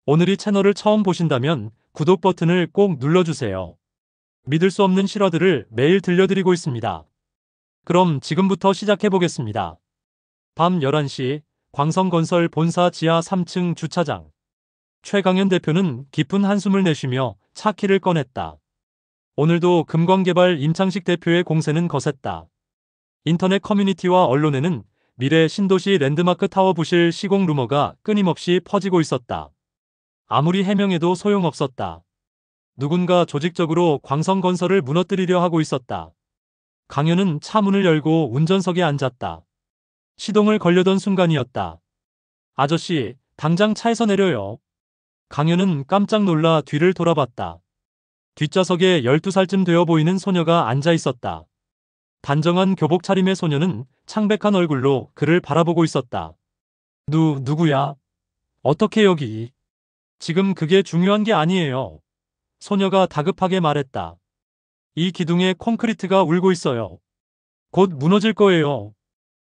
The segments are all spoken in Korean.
오늘 이 채널을 처음 보신다면 구독 버튼을 꼭 눌러주세요. 믿을 수 없는 실화들을 매일 들려드리고 있습니다. 그럼 지금부터 시작해보겠습니다. 밤 11시 광성건설 본사 지하 3층 주차장. 최강현 대표는 깊은 한숨을 내쉬며 차 키를 꺼냈다. 오늘도 금광개발 임창식 대표의 공세는 거셌다. 인터넷 커뮤니티와 언론에는 미래 신도시 랜드마크 타워 부실 시공 루머가 끊임없이 퍼지고 있었다. 아무리 해명해도 소용없었다. 누군가 조직적으로 광성건설을 무너뜨리려 하고 있었다. 강현은 차 문을 열고 운전석에 앉았다. 시동을 걸려던 순간이었다. 아저씨, 당장 차에서 내려요. 강현은 깜짝 놀라 뒤를 돌아봤다. 뒷좌석에 12살쯤 되어 보이는 소녀가 앉아 있었다. 단정한 교복 차림의 소녀는 창백한 얼굴로 그를 바라보고 있었다. 누구야? 어떻게 여기? 지금 그게 중요한 게 아니에요. 소녀가 다급하게 말했다. 이 기둥에 콘크리트가 울고 있어요. 곧 무너질 거예요.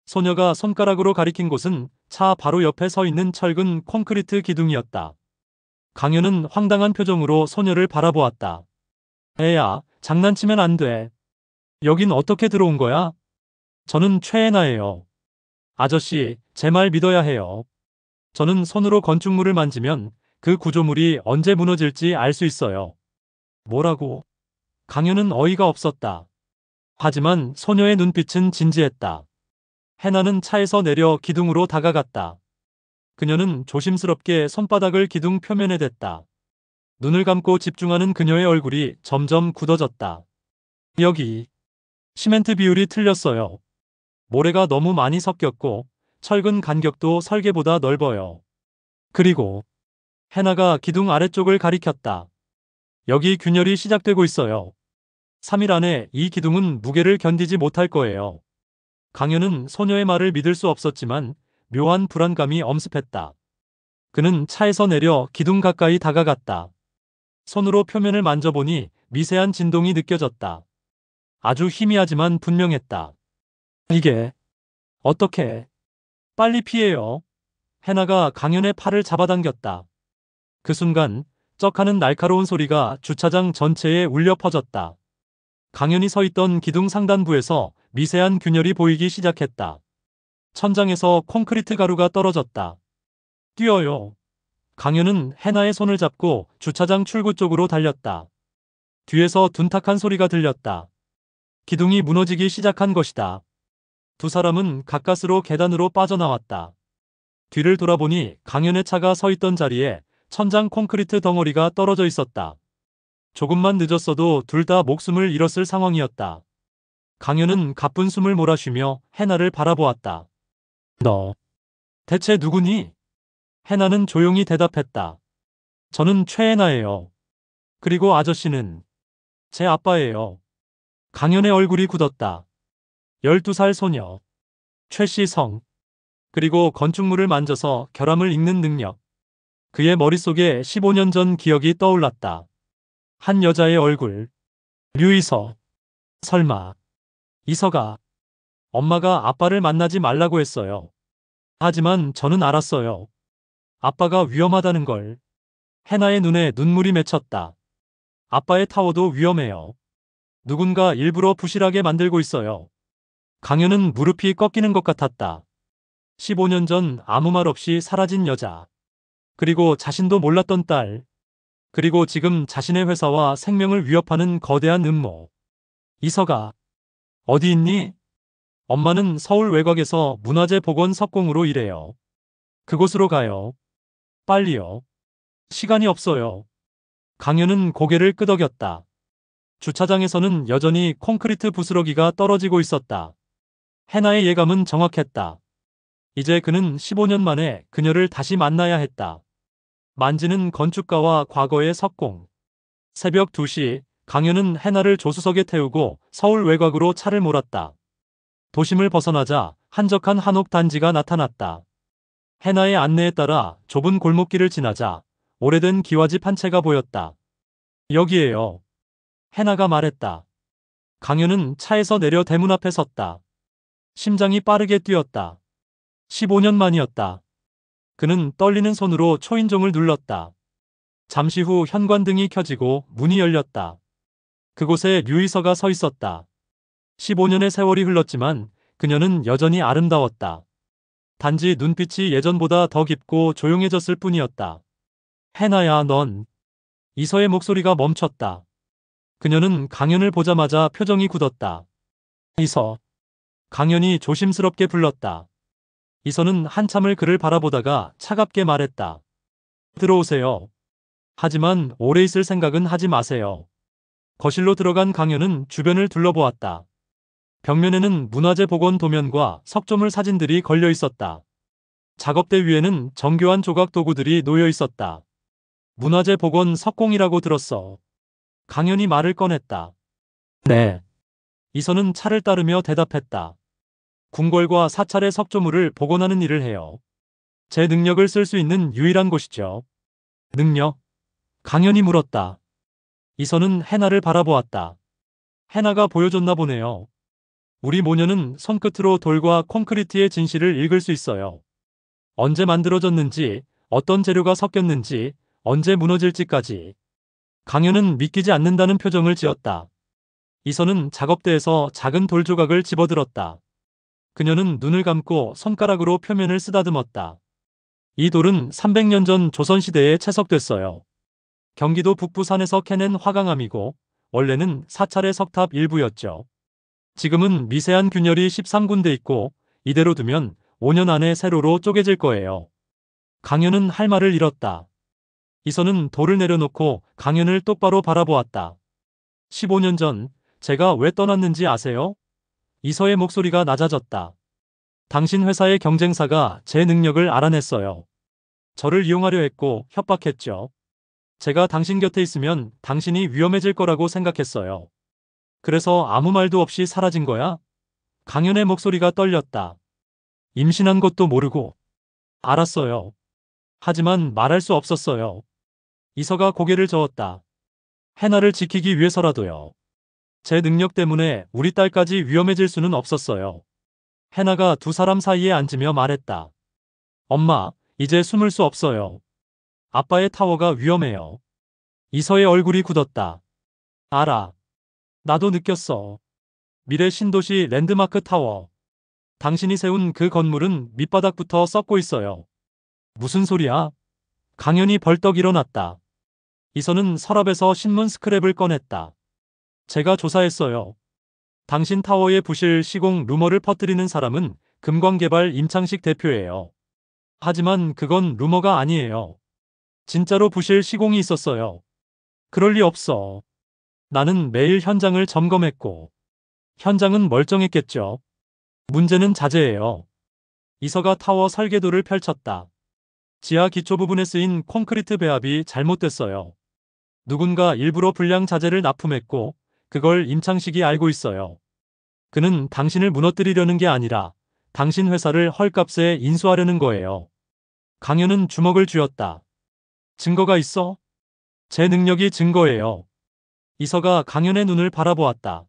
소녀가 손가락으로 가리킨 곳은 차 바로 옆에 서 있는 철근 콘크리트 기둥이었다. 강현은 황당한 표정으로 소녀를 바라보았다. 애야, 장난치면 안 돼. 여긴 어떻게 들어온 거야? 저는 최애나예요. 아저씨, 제 말 믿어야 해요. 저는 손으로 건축물을 만지면 그 구조물이 언제 무너질지 알 수 있어요. 뭐라고? 강현은 어이가 없었다. 하지만 소녀의 눈빛은 진지했다. 해나는 차에서 내려 기둥으로 다가갔다. 그녀는 조심스럽게 손바닥을 기둥 표면에 댔다. 눈을 감고 집중하는 그녀의 얼굴이 점점 굳어졌다. 여기 시멘트 비율이 틀렸어요. 모래가 너무 많이 섞였고 철근 간격도 설계보다 넓어요. 그리고 해나가 기둥 아래쪽을 가리켰다. 여기 균열이 시작되고 있어요. 3일 안에 이 기둥은 무게를 견디지 못할 거예요. 강현은 소녀의 말을 믿을 수 없었지만 묘한 불안감이 엄습했다. 그는 차에서 내려 기둥 가까이 다가갔다. 손으로 표면을 만져보니 미세한 진동이 느껴졌다. 아주 희미하지만 분명했다. 이게 어떻게? 빨리 피해요. 해나가 강현의 팔을 잡아당겼다. 그 순간 쩍하는 날카로운 소리가 주차장 전체에 울려 퍼졌다. 강현이 서 있던 기둥 상단부에서 미세한 균열이 보이기 시작했다. 천장에서 콘크리트 가루가 떨어졌다. 뛰어요. 강현은 해나의 손을 잡고 주차장 출구 쪽으로 달렸다. 뒤에서 둔탁한 소리가 들렸다. 기둥이 무너지기 시작한 것이다. 두 사람은 가까스로 계단으로 빠져나왔다. 뒤를 돌아보니 강현의 차가 서 있던 자리에 천장 콘크리트 덩어리가 떨어져 있었다. 조금만 늦었어도 둘 다 목숨을 잃었을 상황이었다. 강현은 가쁜 숨을 몰아쉬며 해나를 바라보았다. 너 대체 누구니? 해나는 조용히 대답했다. 저는 최해나예요. 그리고 아저씨는 제 아빠예요. 강현의 얼굴이 굳었다. 12살 소녀 최시성. 그리고 건축물을 만져서 결함을 읽는 능력. 그의 머릿속에 15년 전 기억이 떠올랐다. 한 여자의 얼굴. 류이서. 설마 이서가. 엄마가 아빠를 만나지 말라고 했어요. 하지만 저는 알았어요. 아빠가 위험하다는 걸. 해나의 눈에 눈물이 맺혔다. 아빠의 타워도 위험해요. 누군가 일부러 부실하게 만들고 있어요. 강현은 무릎이 꺾이는 것 같았다. 15년 전 아무 말 없이 사라진 여자. 그리고 자신도 몰랐던 딸. 그리고 지금 자신의 회사와 생명을 위협하는 거대한 음모. 이서가 어디 있니? 엄마는 서울 외곽에서 문화재 복원 석공으로 일해요. 그곳으로 가요. 빨리요. 시간이 없어요. 강현은 고개를 끄덕였다. 주차장에서는 여전히 콘크리트 부스러기가 떨어지고 있었다. 해나의 예감은 정확했다. 이제 그는 15년 만에 그녀를 다시 만나야 했다. 만지는 건축가와 과거의 석공. 새벽 2시, 강현은 해나를 조수석에 태우고 서울 외곽으로 차를 몰았다. 도심을 벗어나자 한적한 한옥 단지가 나타났다. 해나의 안내에 따라 좁은 골목길을 지나자 오래된 기와집 한 채가 보였다. 여기에요. 해나가 말했다. 강현은 차에서 내려 대문 앞에 섰다. 심장이 빠르게 뛰었다. 15년 만이었다. 그는 떨리는 손으로 초인종을 눌렀다. 잠시 후 현관등이 켜지고 문이 열렸다. 그곳에 류희서가 서 있었다. 15년의 세월이 흘렀지만 그녀는 여전히 아름다웠다. 단지 눈빛이 예전보다 더 깊고 조용해졌을 뿐이었다. 해나야, 넌. 이서의 목소리가 멈췄다. 그녀는 강연을 보자마자 표정이 굳었다. 이서. 강연이 조심스럽게 불렀다. 이서는 한참을 그를 바라보다가 차갑게 말했다. 들어오세요. 하지만 오래 있을 생각은 하지 마세요. 거실로 들어간 강연은 주변을 둘러보았다. 벽면에는 문화재 복원 도면과 석조물 사진들이 걸려 있었다. 작업대 위에는 정교한 조각 도구들이 놓여 있었다. 문화재 복원 석공이라고 들었어. 강연이 말을 꺼냈다. 네. 이서는 차를 따르며 대답했다. 궁궐과 사찰의 석조물을 복원하는 일을 해요. 제 능력을 쓸 수 있는 유일한 곳이죠. 능력? 강연이 물었다. 이서는 해나를 바라보았다. 해나가 보여줬나 보네요. 우리 모녀는 손끝으로 돌과 콘크리트의 진실을 읽을 수 있어요. 언제 만들어졌는지, 어떤 재료가 섞였는지, 언제 무너질지까지. 강연은 믿기지 않는다는 표정을 지었다. 이서는 작업대에서 작은 돌 조각을 집어들었다. 그녀는 눈을 감고 손가락으로 표면을 쓰다듬었다. 이 돌은 300년 전 조선시대에 채석됐어요. 경기도 북부 산에서 캐낸 화강암이고 원래는 사찰의 석탑 일부였죠. 지금은 미세한 균열이 13군데 있고 이대로 두면 5년 안에 세로로 쪼개질 거예요. 강연은 할 말을 잃었다. 이서는 돌을 내려놓고 강연을 똑바로 바라보았다. 15년 전 제가 왜 떠났는지 아세요? 이서의 목소리가 낮아졌다. 당신 회사의 경쟁사가 제 능력을 알아냈어요. 저를 이용하려 했고 협박했죠. 제가 당신 곁에 있으면 당신이 위험해질 거라고 생각했어요. 그래서 아무 말도 없이 사라진 거야? 강연의 목소리가 떨렸다. 임신한 것도 모르고. 알았어요. 하지만 말할 수 없었어요. 이서가 고개를 저었다. 해나를 지키기 위해서라도요. 제 능력 때문에 우리 딸까지 위험해질 수는 없었어요. 해나가 두 사람 사이에 앉으며 말했다. 엄마, 이제 숨을 수 없어요. 아빠의 타워가 위험해요. 이서의 얼굴이 굳었다. 알아. 나도 느꼈어. 미래 신도시 랜드마크 타워. 당신이 세운 그 건물은 밑바닥부터 썩고 있어요. 무슨 소리야? 강연이 벌떡 일어났다. 이서는 서랍에서 신문 스크랩을 꺼냈다. 제가 조사했어요. 당신 타워의 부실 시공 루머를 퍼뜨리는 사람은 금광개발 임창식 대표예요. 하지만 그건 루머가 아니에요. 진짜로 부실 시공이 있었어요. 그럴 리 없어. 나는 매일 현장을 점검했고 현장은 멀쩡했겠죠. 문제는 자재예요. 이서가 타워 설계도를 펼쳤다. 지하 기초 부분에 쓰인 콘크리트 배합이 잘못됐어요. 누군가 일부러 불량 자재를 납품했고 그걸 임창식이 알고 있어요. 그는 당신을 무너뜨리려는 게 아니라 당신 회사를 헐값에 인수하려는 거예요. 강연은 주먹을 쥐었다. 증거가 있어? 제 능력이 증거예요. 이서가 강연의 눈을 바라보았다.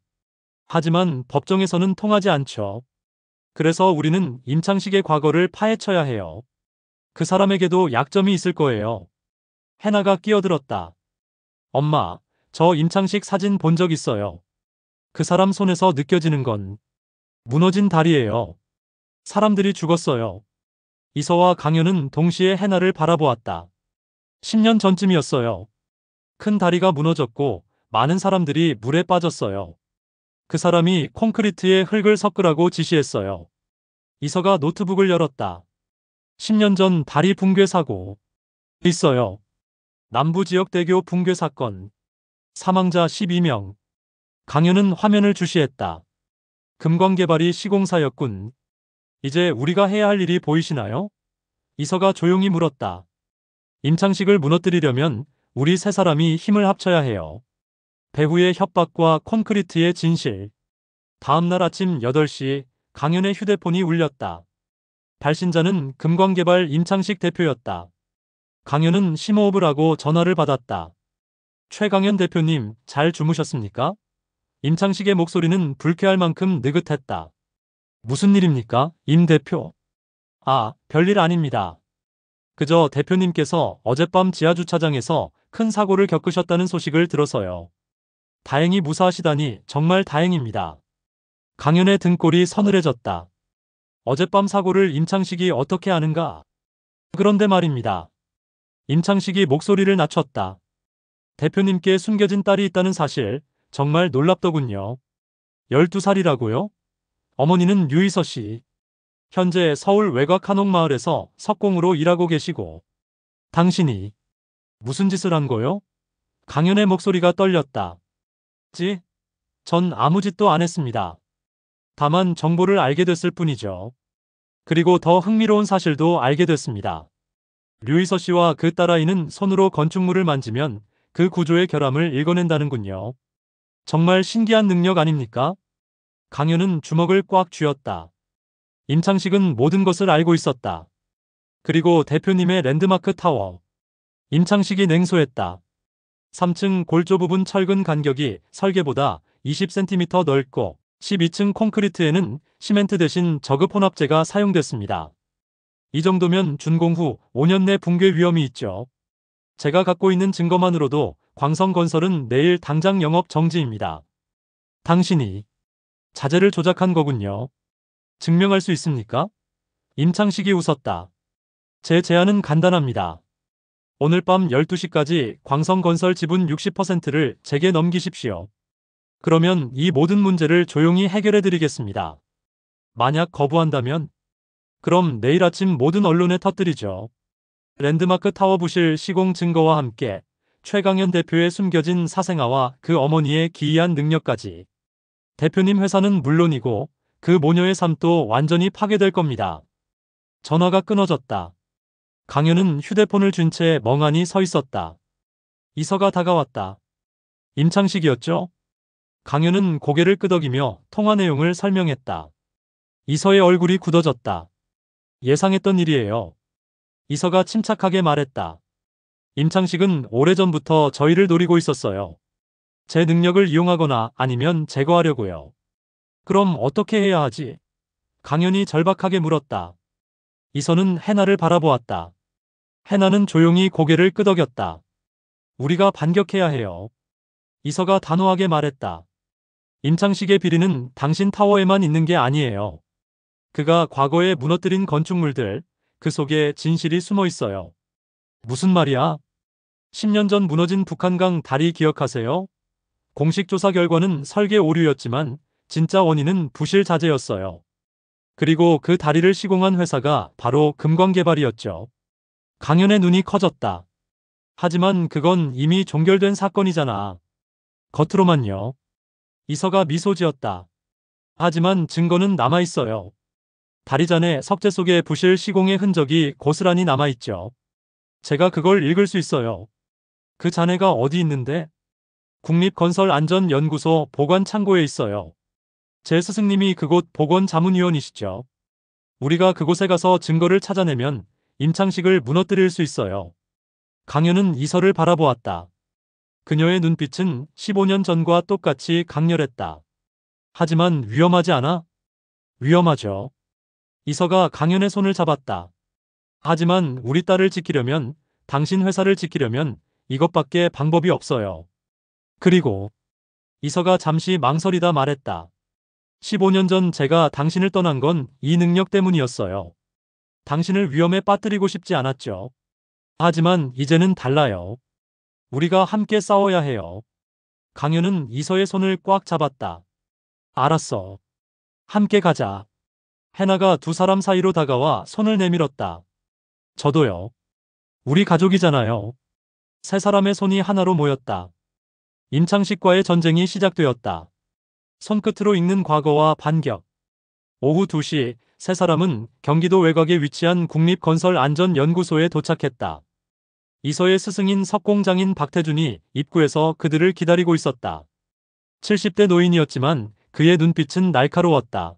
하지만 법정에서는 통하지 않죠. 그래서 우리는 임창식의 과거를 파헤쳐야 해요. 그 사람에게도 약점이 있을 거예요. 해나가 끼어들었다. 엄마, 저 임창식 사진 본 적 있어요. 그 사람 손에서 느껴지는 건 무너진 다리예요. 사람들이 죽었어요. 이서와 강연은 동시에 해나를 바라보았다. 10년 전쯤이었어요. 큰 다리가 무너졌고 많은 사람들이 물에 빠졌어요. 그 사람이 콘크리트에 흙을 섞으라고 지시했어요. 이서가 노트북을 열었다. 10년 전 다리 붕괴 사고. 있어요. 남부지역대교 붕괴 사건. 사망자 12명. 강연은 화면을 주시했다. 금광개발이 시공사였군. 이제 우리가 해야 할 일이 보이시나요? 이서가 조용히 물었다. 임창식을 무너뜨리려면 우리 세 사람이 힘을 합쳐야 해요. 배후의 협박과 콘크리트의 진실. 다음날 아침 8시 강연의 휴대폰이 울렸다. 발신자는 금광개발 임창식 대표였다. 강연은 심호흡을 하고 전화를 받았다. 최강현 대표님, 잘 주무셨습니까? 임창식의 목소리는 불쾌할 만큼 느긋했다. 무슨 일입니까, 임 대표? 별일 아닙니다. 그저 대표님께서 어젯밤 지하주차장에서 큰 사고를 겪으셨다는 소식을 들어서요. 다행히 무사하시다니 정말 다행입니다. 강연의 등골이 서늘해졌다. 어젯밤 사고를 임창식이 어떻게 아는가? 그런데 말입니다. 임창식이 목소리를 낮췄다. 대표님께 숨겨진 딸이 있다는 사실 정말 놀랍더군요. 12살이라고요? 어머니는 유이서 씨. 현재 서울 외곽 한옥마을에서 석공으로 일하고 계시고 당신이 무슨 짓을 한 거요? 강연의 목소리가 떨렸다. 전 아무 짓도 안 했습니다. 다만 정보를 알게 됐을 뿐이죠. 그리고 더 흥미로운 사실도 알게 됐습니다. 류이서 씨와 그 딸아이는 손으로 건축물을 만지면 그 구조의 결함을 읽어낸다는군요. 정말 신기한 능력 아닙니까? 강연은 주먹을 꽉 쥐었다. 임창식은 모든 것을 알고 있었다. 그리고 대표님의 랜드마크 타워. 임창식이 냉소했다. 3층 골조 부분 철근 간격이 설계보다 20cm 넓고 12층 콘크리트에는 시멘트 대신 저급 혼합재가 사용됐습니다. 이 정도면 준공 후 5년 내 붕괴 위험이 있죠. 제가 갖고 있는 증거만으로도 광성건설은 내일 당장 영업 정지입니다. 당신이 자재를 조작한 거군요. 증명할 수 있습니까? 임창식이 웃었다. 제 제안은 간단합니다. 오늘 밤 12시까지 광성건설 지분 60%를 제게 넘기십시오. 그러면 이 모든 문제를 조용히 해결해 드리겠습니다. 만약 거부한다면? 그럼 내일 아침 모든 언론에 터뜨리죠. 랜드마크 타워 부실 시공 증거와 함께 최강현 대표의 숨겨진 사생아와 그 어머니의 기이한 능력까지. 대표님 회사는 물론이고 그 모녀의 삶도 완전히 파괴될 겁니다. 전화가 끊어졌다. 강현은 휴대폰을 쥔 채 멍하니 서 있었다. 이서가 다가왔다. 임창식이었죠? 강현은 고개를 끄덕이며 통화 내용을 설명했다. 이서의 얼굴이 굳어졌다. 예상했던 일이에요. 이서가 침착하게 말했다. 임창식은 오래전부터 저희를 노리고 있었어요. 제 능력을 이용하거나 아니면 제거하려고요. 그럼 어떻게 해야 하지? 강현이 절박하게 물었다. 이서는 해나를 바라보았다. 해나는 조용히 고개를 끄덕였다. 우리가 반격해야 해요. 이서가 단호하게 말했다. 임창식의 비리는 당신 타워에만 있는 게 아니에요. 그가 과거에 무너뜨린 건축물들, 그 속에 진실이 숨어 있어요. 무슨 말이야? 10년 전 무너진 북한강 다리 기억하세요? 공식 조사 결과는 설계 오류였지만 진짜 원인은 부실 자재였어요. 그리고 그 다리를 시공한 회사가 바로 금광개발이었죠. 강현의 눈이 커졌다. 하지만 그건 이미 종결된 사건이잖아. 겉으로만요. 이서가 미소 지었다. 하지만 증거는 남아있어요. 다리잔에 석재 속에 부실 시공의 흔적이 고스란히 남아있죠. 제가 그걸 읽을 수 있어요. 그 잔해가 어디 있는데? 국립건설안전연구소 보관창고에 있어요. 제 스승님이 그곳 보건자문위원이시죠. 우리가 그곳에 가서 증거를 찾아내면 임창식을 무너뜨릴 수 있어요. 강현은 이서를 바라보았다. 그녀의 눈빛은 15년 전과 똑같이 강렬했다. 하지만 위험하지 않아? 위험하죠. 이서가 강현의 손을 잡았다. 하지만 우리 딸을 지키려면, 당신 회사를 지키려면 이것밖에 방법이 없어요. 그리고 이서가 잠시 망설이다 말했다. 15년 전 제가 당신을 떠난 건 이 능력 때문이었어요. 당신을 위험에 빠뜨리고 싶지 않았죠. 하지만 이제는 달라요. 우리가 함께 싸워야 해요. 강현은 이서의 손을 꽉 잡았다. 알았어. 함께 가자. 해나가 두 사람 사이로 다가와 손을 내밀었다. 저도요. 우리 가족이잖아요. 세 사람의 손이 하나로 모였다. 임창식과의 전쟁이 시작되었다. 손끝으로 읽는 과거와 반격. 오후 2시 세 사람은 경기도 외곽에 위치한 국립건설안전연구소에 도착했다. 이서의 스승인 석공장인 박태준이 입구에서 그들을 기다리고 있었다. 70대 노인이었지만 그의 눈빛은 날카로웠다.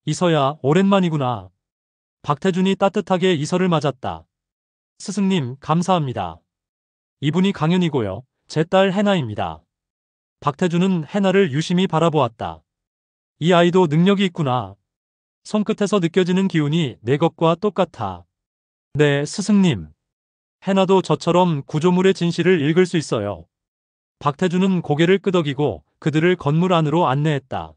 이서야, 오랜만이구나. 박태준이 따뜻하게 이서를 맞았다. 스승님, 감사합니다. 이분이 강현이고요. 제 딸 해나입니다. 박태준은 해나를 유심히 바라보았다. 이 아이도 능력이 있구나. 손끝에서 느껴지는 기운이 내 것과 똑같아. 네, 스승님. 해나도 저처럼 구조물의 진실을 읽을 수 있어요. 박태준은 고개를 끄덕이고 그들을 건물 안으로 안내했다.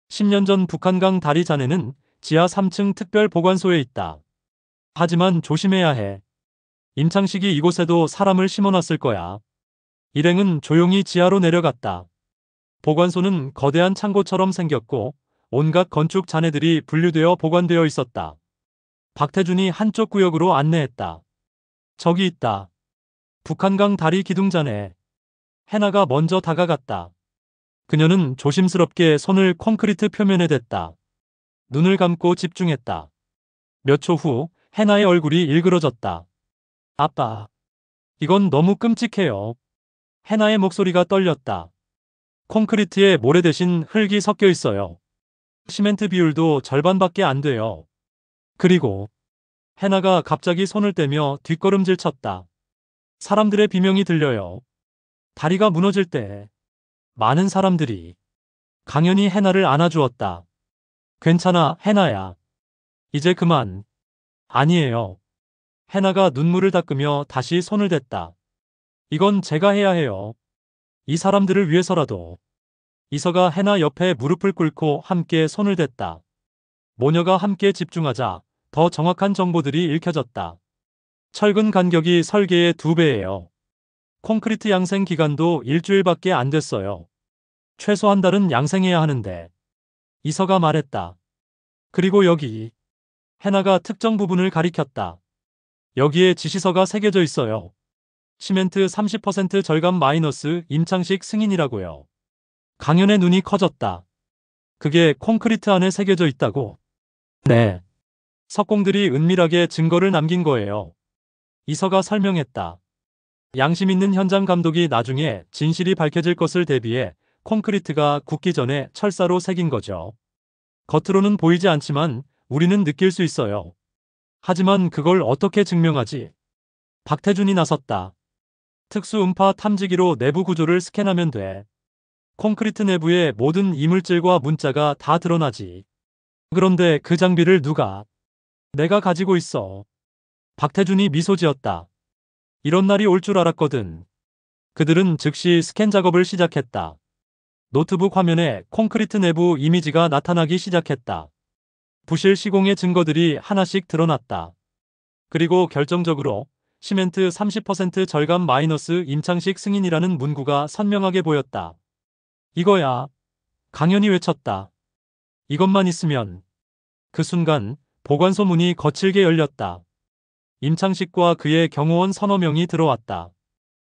10년 전 북한강 다리 잔해는 지하 3층 특별 보관소에 있다. 하지만 조심해야 해. 임창식이 이곳에도 사람을 심어놨을 거야. 일행은 조용히 지하로 내려갔다. 보관소는 거대한 창고처럼 생겼고 온갖 건축 잔해들이 분류되어 보관되어 있었다. 박태준이 한쪽 구역으로 안내했다. 저기 있다. 북한강 다리 기둥잔해. 해나가 먼저 다가갔다. 그녀는 조심스럽게 손을 콘크리트 표면에 댔다. 눈을 감고 집중했다. 몇 초 후 해나의 얼굴이 일그러졌다. 아빠, 이건 너무 끔찍해요. 해나의 목소리가 떨렸다. 콘크리트에 모래 대신 흙이 섞여 있어요. 시멘트 비율도 절반밖에 안 돼요. 그리고 해나가 갑자기 손을 떼며 뒷걸음질 쳤다. 사람들의 비명이 들려요. 다리가 무너질 때 많은 사람들이 강연히 해나를 안아주었다. 괜찮아, 해나야. 이제 그만. 아니에요. 해나가 눈물을 닦으며 다시 손을 댔다. 이건 제가 해야 해요. 이 사람들을 위해서라도. 이서가 해나 옆에 무릎을 꿇고 함께 손을 댔다. 모녀가 함께 집중하자 더 정확한 정보들이 읽혀졌다. 철근 간격이 설계의 2배예요. 콘크리트 양생 기간도 일주일밖에 안 됐어요. 최소 한 달은 양생해야 하는데. 이서가 말했다. 그리고 여기. 해나가 특정 부분을 가리켰다. 여기에 지시서가 새겨져 있어요. 시멘트 30% 절감 마이너스 임창식 승인이라고요. 강연의 눈이 커졌다. 그게 콘크리트 안에 새겨져 있다고? 네. 석공들이 은밀하게 증거를 남긴 거예요. 이서가 설명했다. 양심 있는 현장 감독이 나중에 진실이 밝혀질 것을 대비해 콘크리트가 굳기 전에 철사로 새긴 거죠. 겉으로는 보이지 않지만 우리는 느낄 수 있어요. 하지만 그걸 어떻게 증명하지? 박태준이 나섰다. 특수 음파 탐지기로 내부 구조를 스캔하면 돼. 콘크리트 내부의 모든 이물질과 문자가 다 드러나지. 그런데 그 장비를 누가? 내가 가지고 있어. 박태준이 미소 지었다. 이런 날이 올 줄 알았거든. 그들은 즉시 스캔 작업을 시작했다. 노트북 화면에 콘크리트 내부 이미지가 나타나기 시작했다. 부실 시공의 증거들이 하나씩 드러났다. 그리고 결정적으로 시멘트 30% 절감 마이너스 임창식 승인이라는 문구가 선명하게 보였다. 이거야. 강연히 외쳤다. 이것만 있으면. 그 순간 보관소 문이 거칠게 열렸다. 임창식과 그의 경호원 서너 명이 들어왔다.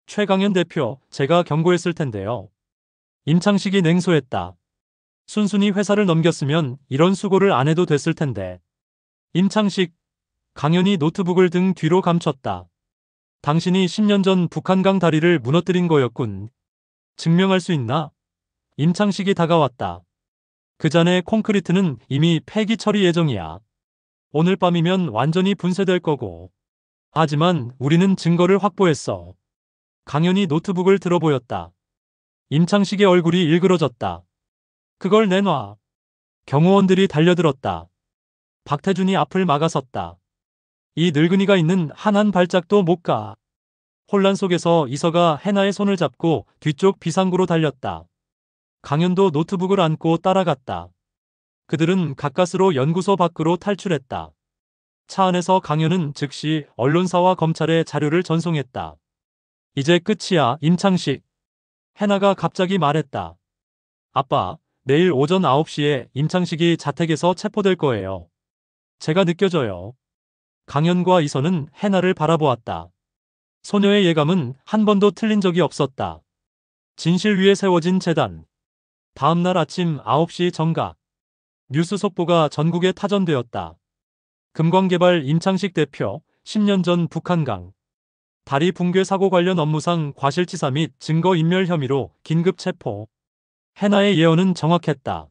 최강현 대표, 제가 경고했을 텐데요. 임창식이 냉소했다. 순순히 회사를 넘겼으면 이런 수고를 안 해도 됐을 텐데. 임창식, 강연히 노트북을 등 뒤로 감췄다. 당신이 10년 전 북한강 다리를 무너뜨린 거였군. 증명할 수 있나? 임창식이 다가왔다. 그 잔의 콘크리트는 이미 폐기 처리 예정이야. 오늘 밤이면 완전히 분쇄될 거고. 하지만 우리는 증거를 확보했어. 강연히 노트북을 들어 보였다. 임창식의 얼굴이 일그러졌다. 그걸 내놔. 경호원들이 달려들었다. 박태준이 앞을 막아섰다. 이 늙은이가 있는 한 발짝도 못 가. 혼란 속에서 이서가 해나의 손을 잡고 뒤쪽 비상구로 달렸다. 강연도 노트북을 안고 따라갔다. 그들은 가까스로 연구소 밖으로 탈출했다. 차 안에서 강연은 즉시 언론사와 검찰에 자료를 전송했다. 이제 끝이야, 임창식. 해나가 갑자기 말했다. 아빠, 내일 오전 9시에 임창식이 자택에서 체포될 거예요. 제가 느껴져요. 강연과 이서는 해나를 바라보았다. 소녀의 예감은 한 번도 틀린 적이 없었다. 진실 위에 세워진 재단. 다음 날 아침 9시 정각. 뉴스 속보가 전국에 타전되었다. 금광개발 임창식 대표, 10년 전 북한강 다리 붕괴 사고 관련 업무상 과실치사 및 증거인멸 혐의로 긴급 체포. 해나의 예언은 정확했다.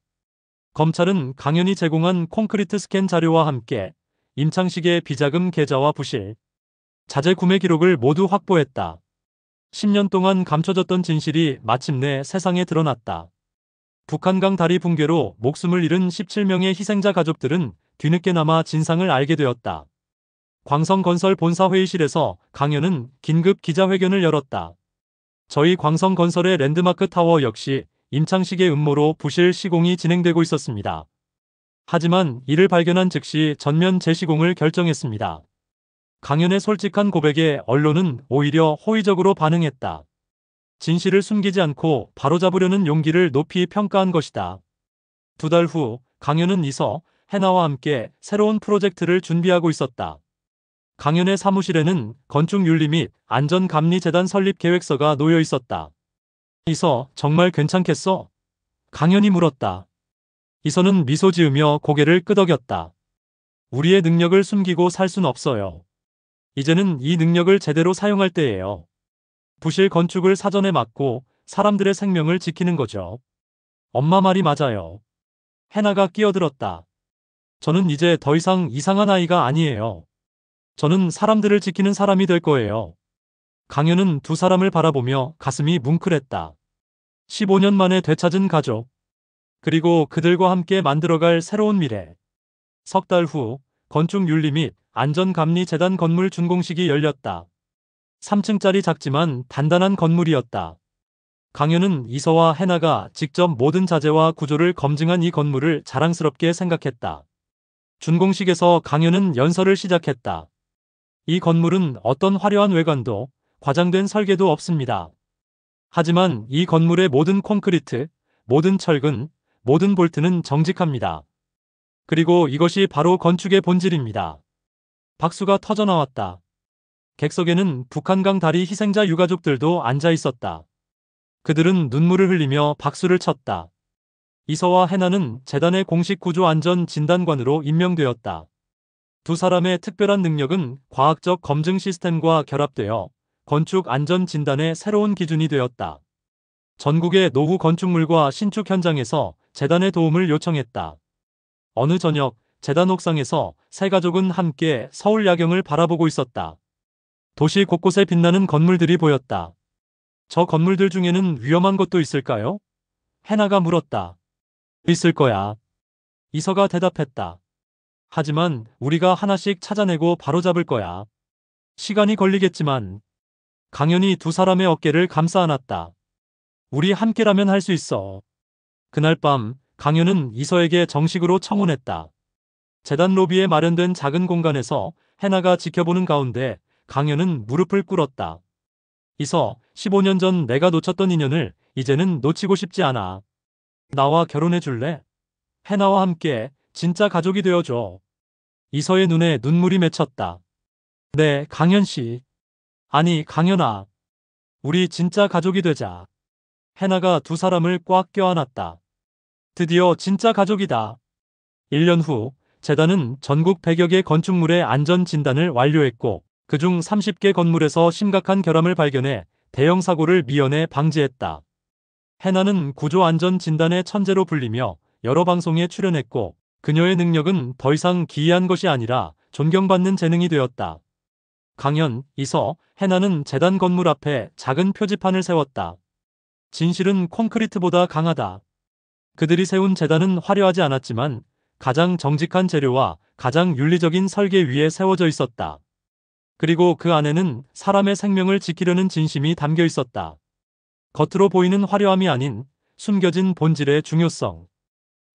검찰은 강연이 제공한 콘크리트 스캔 자료와 함께 임창식의 비자금 계좌와 부실, 자재 구매 기록을 모두 확보했다. 10년 동안 감춰졌던 진실이 마침내 세상에 드러났다. 북한강 다리 붕괴로 목숨을 잃은 17명의 희생자 가족들은 뒤늦게나마 진상을 알게 되었다. 광성건설 본사 회의실에서 강현은 긴급 기자회견을 열었다. 저희 광성건설의 랜드마크 타워 역시 임창식의 음모로 부실 시공이 진행되고 있었습니다. 하지만 이를 발견한 즉시 전면 재시공을 결정했습니다. 강현의 솔직한 고백에 언론은 오히려 호의적으로 반응했다. 진실을 숨기지 않고 바로잡으려는 용기를 높이 평가한 것이다. 2달 후 강현은 이서, 해나와 함께 새로운 프로젝트를 준비하고 있었다. 강현의 사무실에는 건축윤리 및 안전감리재단 설립 계획서가 놓여 있었다. 이서, 정말 괜찮겠어? 강현이 물었다. 이서는 미소 지으며 고개를 끄덕였다. 우리의 능력을 숨기고 살 순 없어요. 이제는 이 능력을 제대로 사용할 때예요. 부실 건축을 사전에 막고 사람들의 생명을 지키는 거죠. 엄마 말이 맞아요. 해나가 끼어들었다. 저는 이제 더 이상 이상한 아이가 아니에요. 저는 사람들을 지키는 사람이 될 거예요. 강현은 두 사람을 바라보며 가슴이 뭉클했다. 15년 만에 되찾은 가족. 그리고 그들과 함께 만들어갈 새로운 미래. 석 달 후 건축윤리 및 안전감리재단 건물 준공식이 열렸다. 3층짜리 작지만 단단한 건물이었다. 강현은 이서와 해나가 직접 모든 자재와 구조를 검증한 이 건물을 자랑스럽게 생각했다. 준공식에서 강현은 연설을 시작했다. 이 건물은 어떤 화려한 외관도 과장된 설계도 없습니다. 하지만 이 건물의 모든 콘크리트, 모든 철근, 모든 볼트는 정직합니다. 그리고 이것이 바로 건축의 본질입니다. 박수가 터져나왔다. 객석에는 북한강 다리 희생자 유가족들도 앉아 있었다. 그들은 눈물을 흘리며 박수를 쳤다. 이서와 해나는 재단의 공식 구조 안전 진단관으로 임명되었다. 두 사람의 특별한 능력은 과학적 검증 시스템과 결합되어 건축 안전 진단의 새로운 기준이 되었다. 전국의 노후 건축물과 신축 현장에서 재단의 도움을 요청했다. 어느 저녁 재단 옥상에서 세 가족은 함께 서울 야경을 바라보고 있었다. 도시 곳곳에 빛나는 건물들이 보였다. 저 건물들 중에는 위험한 것도 있을까요? 해나가 물었다. 있을 거야. 이서가 대답했다. 하지만 우리가 하나씩 찾아내고 바로잡을 거야. 시간이 걸리겠지만. 강현이 두 사람의 어깨를 감싸 안았다. 우리 함께라면 할 수 있어. 그날 밤 강현은 이서에게 정식으로 청혼했다. 재단 로비에 마련된 작은 공간에서 해나가 지켜보는 가운데 강현은 무릎을 꿇었다. 이서, 15년 전 내가 놓쳤던 인연을 이제는 놓치고 싶지 않아. 나와 결혼해 줄래? 해나와 함께 진짜 가족이 되어줘. 이서의 눈에 눈물이 맺혔다. 네, 강현 씨. 아니, 강현아. 우리 진짜 가족이 되자. 해나가 두 사람을 꽉 껴안았다. 드디어 진짜 가족이다. 1년 후 재단은 전국 100여 개 건축물의 안전 진단을 완료했고 그중 30개 건물에서 심각한 결함을 발견해 대형 사고를 미연에 방지했다. 해나는 구조 안전 진단의 천재로 불리며 여러 방송에 출연했고 그녀의 능력은 더 이상 기이한 것이 아니라 존경받는 재능이 되었다. 강현, 이서, 해나는 재단 건물 앞에 작은 표지판을 세웠다. 진실은 콘크리트보다 강하다. 그들이 세운 재단은 화려하지 않았지만 가장 정직한 재료와 가장 윤리적인 설계 위에 세워져 있었다. 그리고 그 안에는 사람의 생명을 지키려는 진심이 담겨 있었다. 겉으로 보이는 화려함이 아닌 숨겨진 본질의 중요성.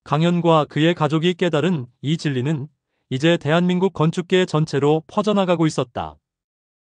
강현과 그의 가족이 깨달은 이 진리는 이제 대한민국 건축계 전체로 퍼져나가고 있었다.